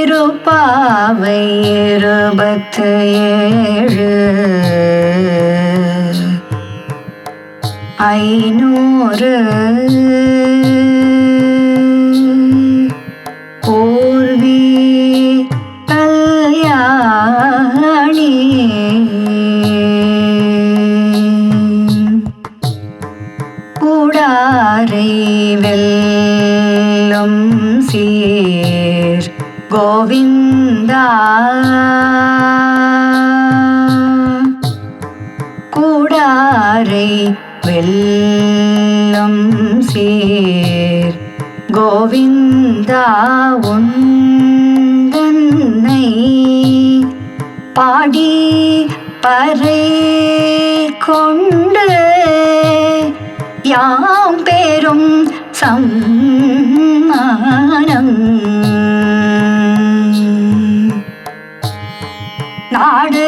திருப்பாவை 27 500 பூர்வி கல்யாணி கூடாரை வெல்லும் சீர் கோவிந்தா கூடாரை வெல்லும் சீர் கோவிந்தா உந்தன்னை பாடி பறை கொண்டு யாம் பெரும் சம்மானம் நாடு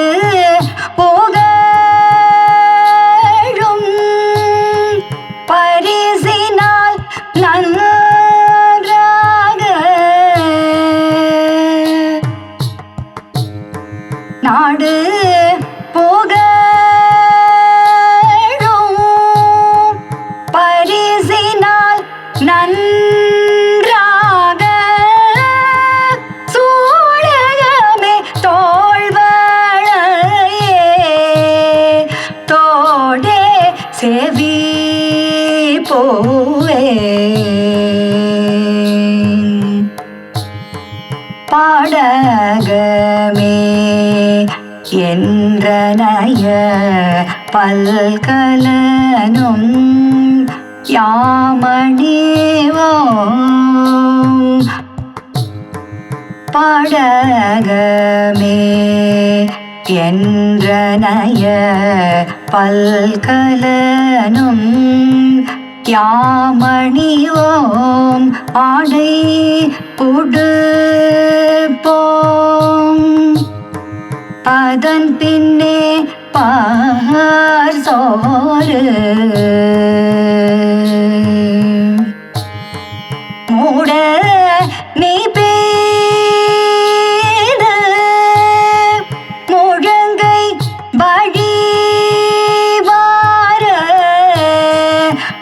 புகழும் பரிசினால் நன்றாக நாடு புகழும் பரிசினால் நன்றாக சூழகமே தோள்வளையே தோடே செவி போவே பாடகமே என்றனைய பல்கலனும் யாமணிவோம் பாடகமே என்றனைய பல்கலனும் யாமணிவோம் ஆடை உடுப்போம் அதன் பின்னே பார் சோறு மூட நீ பேத முழங்கை வழிவார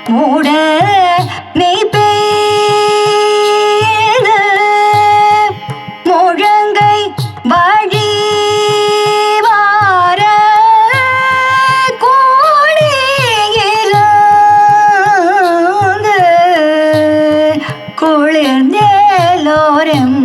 மூட நீ பேத முழங்கை வழிவார கோடியிலிருந்து குளிர்ந்தேலோரம்